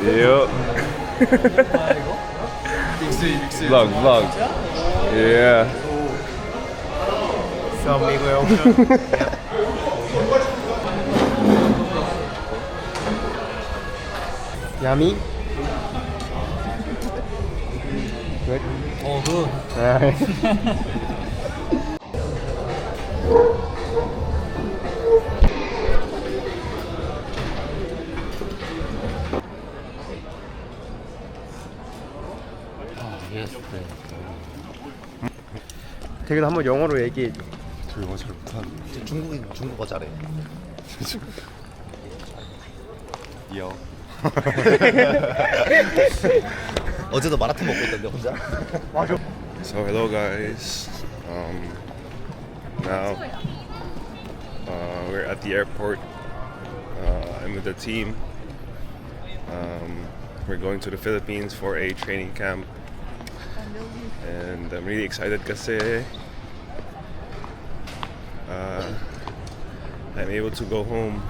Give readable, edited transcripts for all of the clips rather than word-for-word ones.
Yep. Vlog. Yeah. So amigo. Yummy. Good. Oh, good. Alright. Yes, 되게 한번 영어로 얘기해 줘. 저 영어 잘 못하는데. 중국어 잘해. 요. 어제도 마라탕 먹고 있던데 혼자. 맞아. So hello guys. Now we're at the airport. I'm with the team. We're going to the Philippines for a training camp, and I'm really excited kasi I'm able to go home.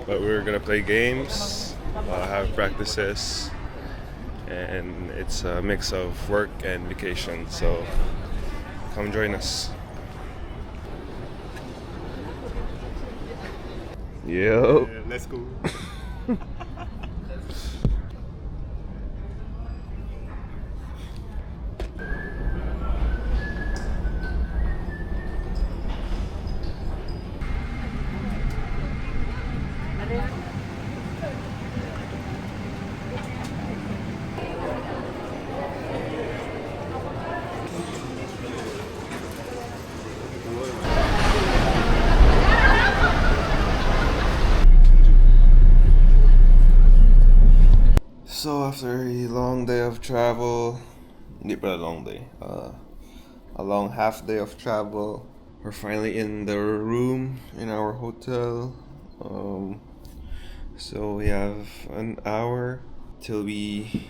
But we're gonna play games, have practices, and it's a mix of work and vacation. So come join us. Yep. Let's go. So after a long day of travel, not a long day, a long half day of travel, we're finally in the room in our hotel. So we have an hour till we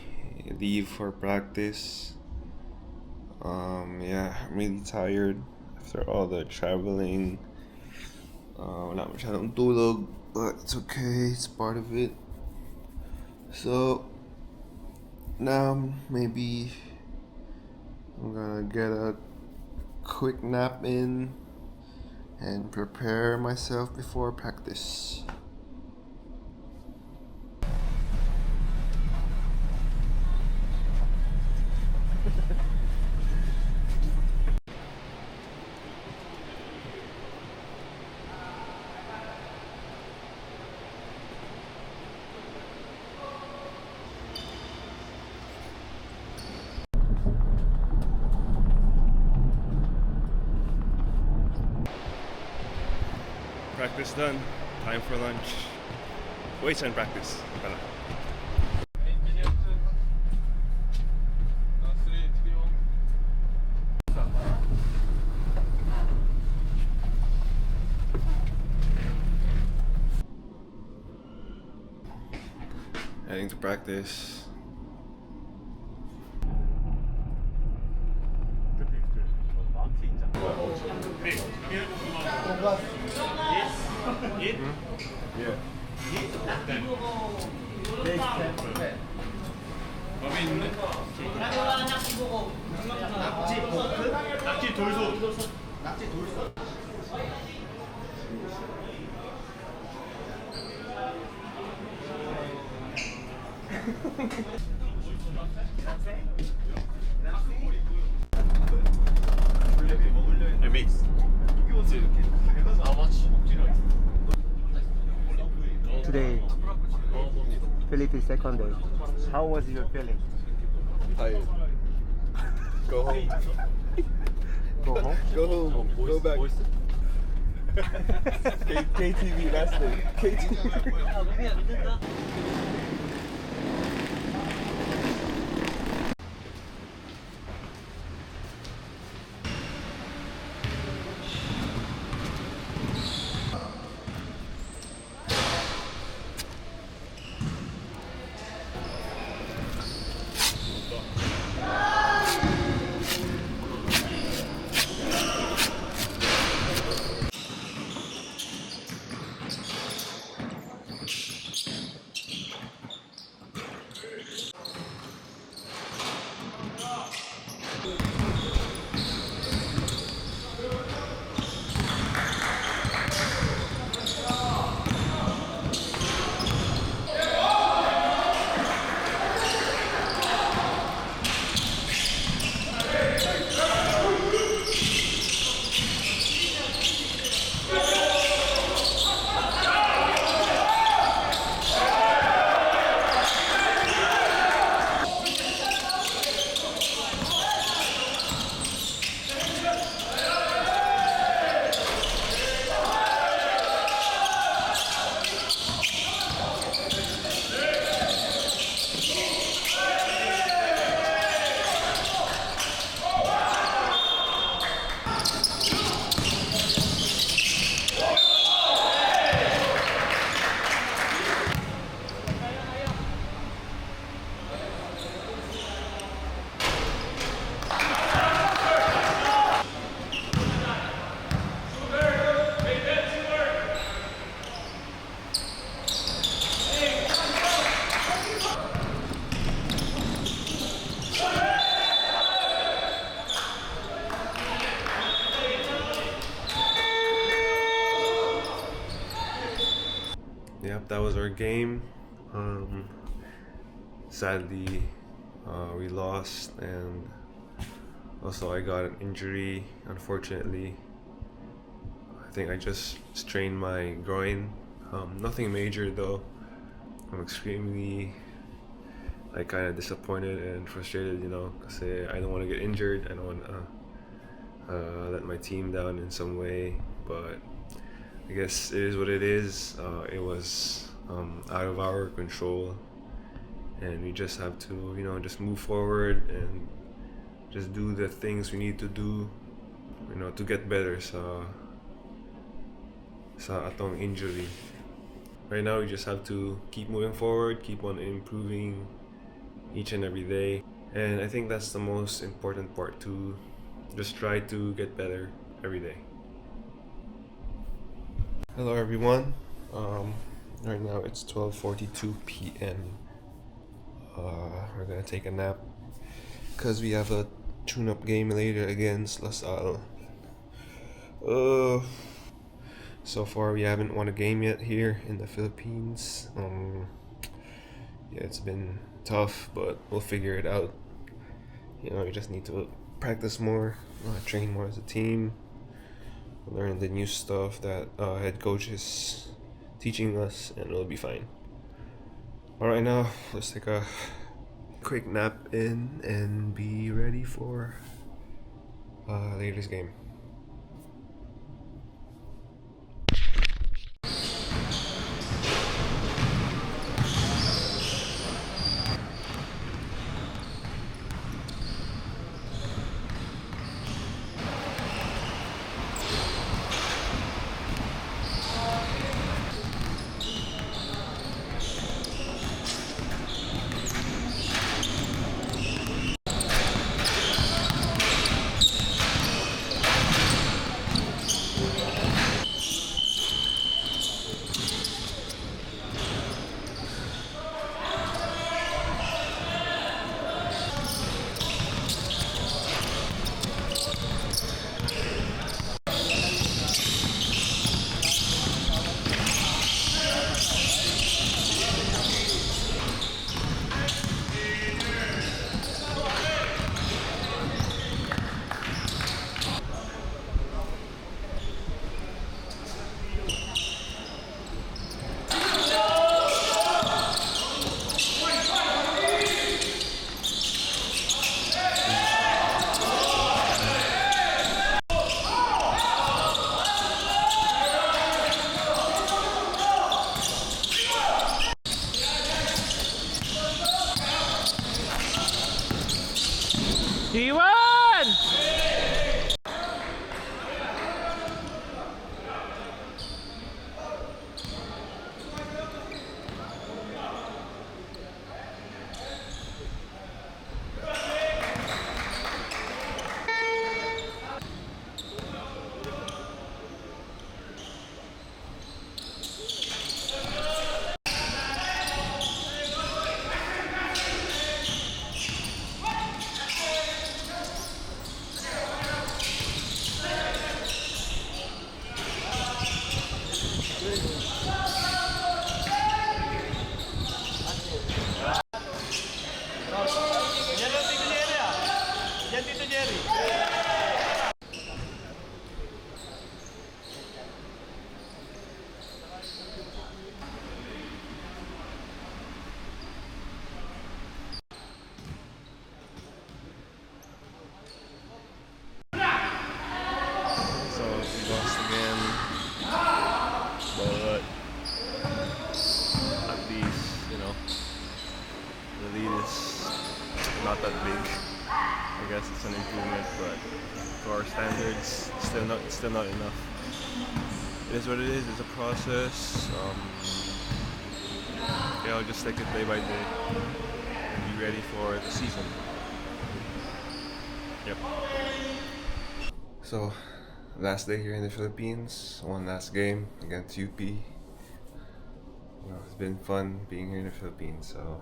leave for practice. Yeah, I'm really tired after all the traveling. Wala masyadong tulog, but it's okay, it's part of it. So now maybe I'm gonna get a quick nap in and prepare myself before practice. Practice done. Time for lunch. Wait and practice. Heading to practice. Today, Philippines second day. How was your feeling? Tired. Go home. Go home? Go home. Go back. KTV last day. KTV. that was our game. Sadly, we lost, and also I got an injury, unfortunately. I think I just strained my groin. Nothing major though. I'm extremely kind of disappointed and frustrated, because I don't want to get injured. I don't want to let my team down in some way, but I guess it is what it is. It was out of our control, and we just have to, just move forward and just do the things we need to do, to get better sa atong injury. Right now, we just have to keep moving forward, keep on improving each and every day. And I think that's the most important part, to just try to get better every day. Hello everyone. Right now it's 12:42 p.m. We're gonna take a nap because we have a tune-up game later against LaSalle. So far we haven't won a game yet here in the Philippines. Yeah, it's been tough, but we'll figure it out. We just need to practice more, train more as a team, learn the new stuff that head coach is teaching us, and it'll be fine. Alright, now let's take a quick nap in and be ready for later's game. So we lost again, but at least the lead is not that big. I guess it's an improvement, but to our standards, still not enough. It is what it is. It's a process. I'll just take it day by day and be ready for the season. Yep. So, last day here in the Philippines, one last game against UP. It's been fun being here in the Philippines, so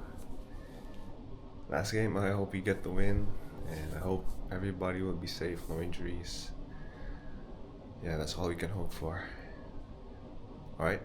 last game, I hope we get the win, and I hope everybody will be safe, no injuries. Yeah, that's all we can hope for. Alright?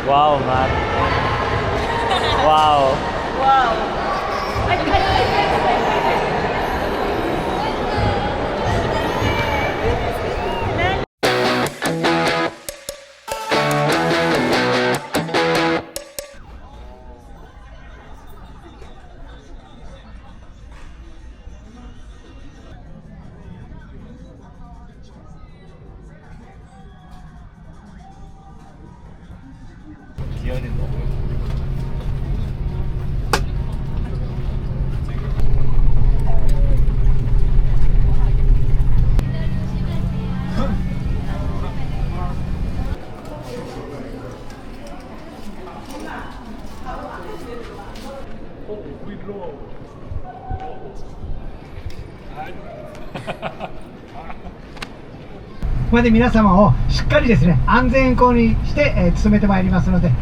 Wow, man. Wow.ここで皆様をしっかりですね、安全運行にして、進めてまいりますので、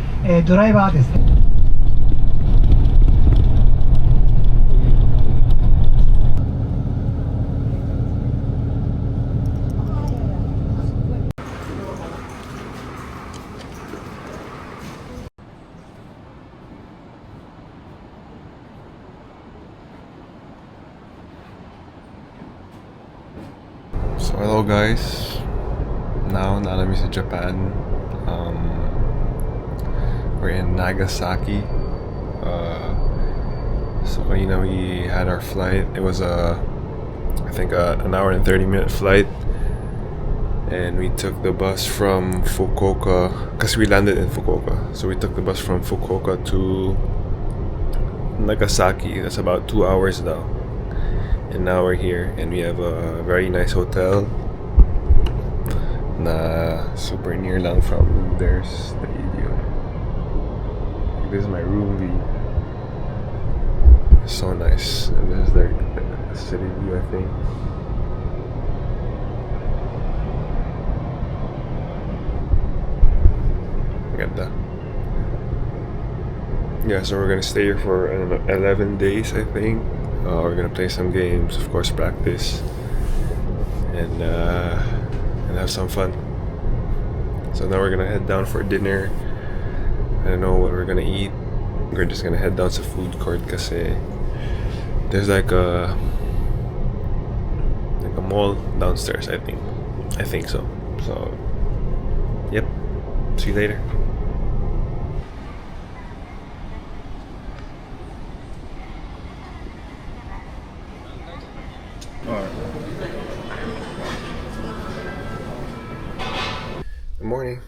ドライバーはですね。So hello guys, now I'm in Japan. We're in Nagasaki. So we had our flight. It was I think an hour and 30-minute flight, and we took the bus from Fukuoka because we landed in Fukuoka. So we took the bus from Fukuoka to Nagasaki. That's about 2 hours now. And now we're here, and we have a very nice hotel na super near lang from there's the video. This is my room view. It's so nice, and this is the city view, I think. Ganda. Yeah, so we're gonna stay here for 11 days, I think. We're gonna play some games, of course, practice, and have some fun. So now we're gonna head down for dinner. I don't know what we're gonna eat. We're just gonna head down to food court because there's like a mall downstairs. I think so. So, yep. See you later. Good morning.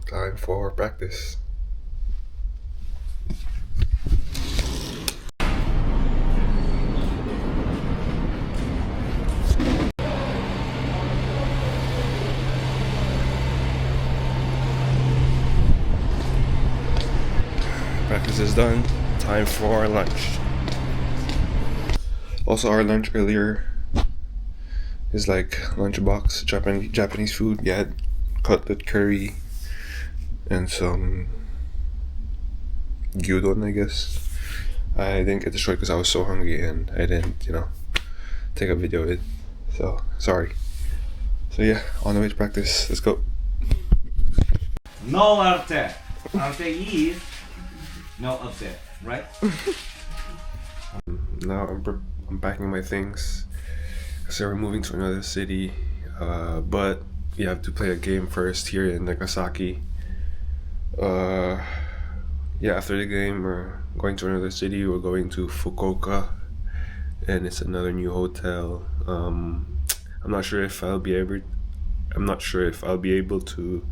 Time for practice. Practice is done. Time for lunch. Also, our lunch earlier is like lunchbox Japanese food. We had cutlet curry and some gyudon, I guess. I didn't get to show it because I was so hungry and I didn't, take a video of it. So sorry. So yeah, on the way to practice. Let's go. No arte. Arte is no upset, right? Now I'm packing my things. So we're moving to another city, but we have to play a game first here in Nagasaki. Yeah, after the game we're going to another city. We're going to Fukuoka, and it's another new hotel. I'm not sure if I'll be able to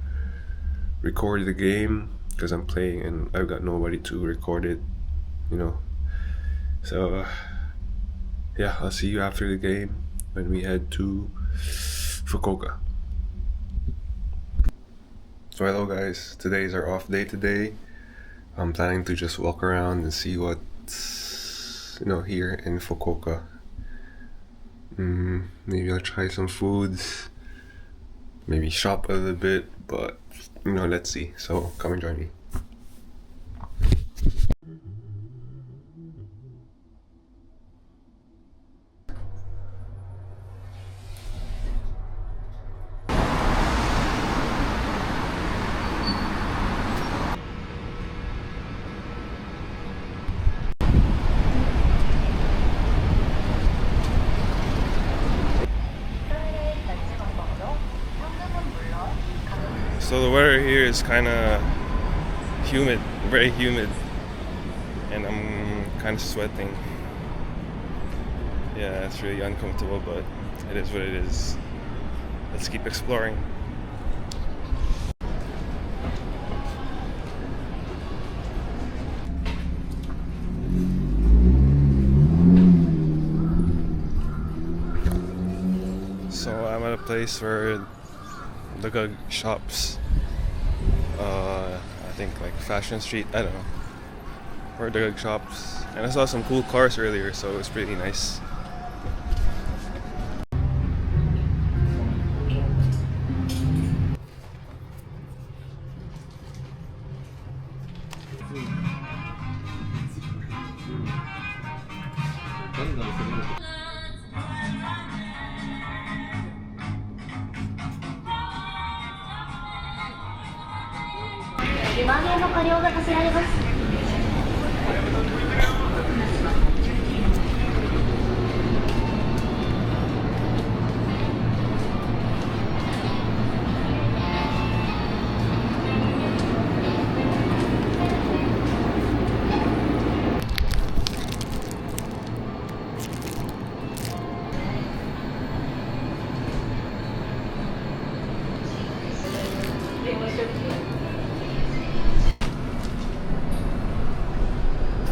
record the game because I'm playing and I've got nobody to record it, So yeah, I'll see you after the game when we head to Fukuoka. So hello guys, today is our off day today. I'm planning to just walk around and see what's here in Fukuoka. Maybe I'll try some foods, maybe shop a little bit, but let's see. So come and join me. So the weather here is kind of humid, very humid, and I'm kind of sweating. Yeah, it's really uncomfortable, but it is what it is. Let's keep exploring. So I'm at a place where the good shops, I think like Fashion Street, I don't know, where the good shops, and I saw some cool cars earlier, so it was pretty nice.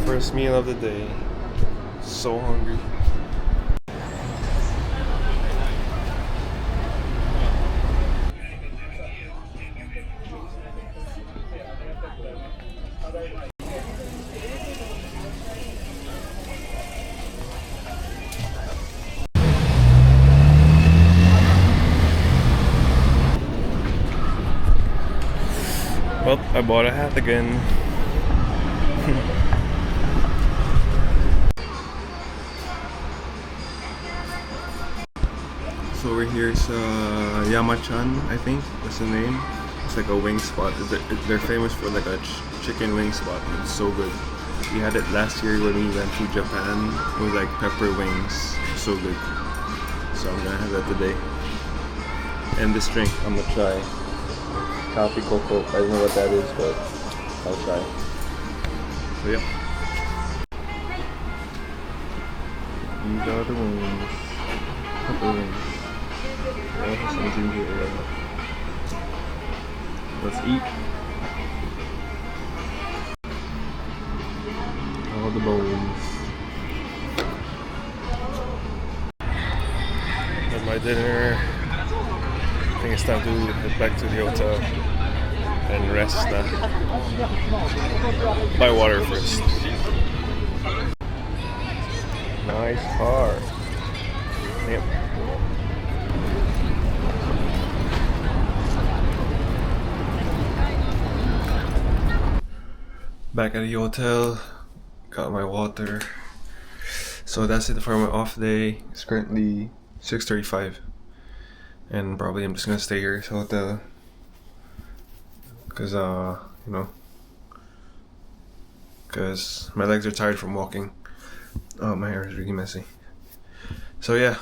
First meal of the day. So hungry. Well, I bought a hat again. So over here is Yamachan, I think that's the name. It's like a wing spot. They're famous for like a chicken wing spot. It's so good. We had it last year when we went to Japan. It was like pepper wings. So good. So I'm gonna have that today. And this drink, I'm gonna try. Coffee cocoa. I don't know what that is, but I'll try. So yeah. These are the wings. Pepper wings. Oh, some ginger ale. Let's eat. All the bones. Got my dinner. I think it's time to head back to the hotel and rest now. Buy water first. Nice car. Yep. Back at the hotel, got my water. So that's it for my off day. It's currently 6:35, and probably I'm just gonna stay here at the hotel, cause you know, cause my legs are tired from walking. Oh, my hair is really messy. So yeah,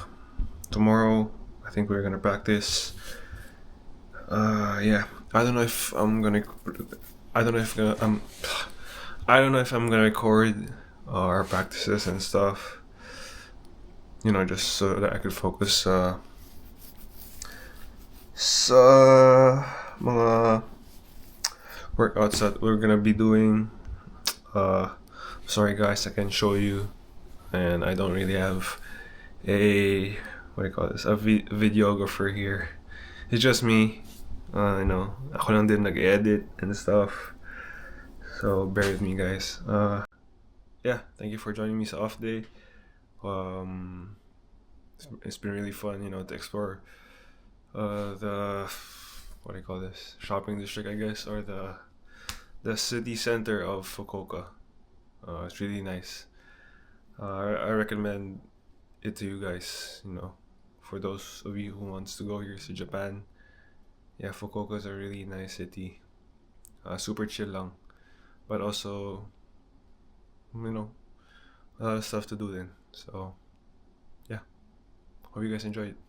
tomorrow I think we're gonna practice. Yeah, I don't know if I'm gonna. I don't know if I don't know if I'm gonna record our practices and stuff. You know, just so that I could focus sa mga workouts that we're gonna be doing. Sorry guys, I can show you, and I don't really have a what do you call this? A videographer here. It's just me. You know, ako lang din nag-edit and stuff. So bear with me, guys. Yeah, thank you for joining me sa off day. It's been really fun, you know, to explore the what do you call this? Shopping district, I guess, or the city center of Fukuoka. It's really nice. I recommend it to you guys. You know, for those of you who wants to go here to Japan. Yeah, Fukuoka is a really nice city. Super chill lang. But also, you know, a lot of stuff to do then. So, yeah. Hope you guys enjoyed it.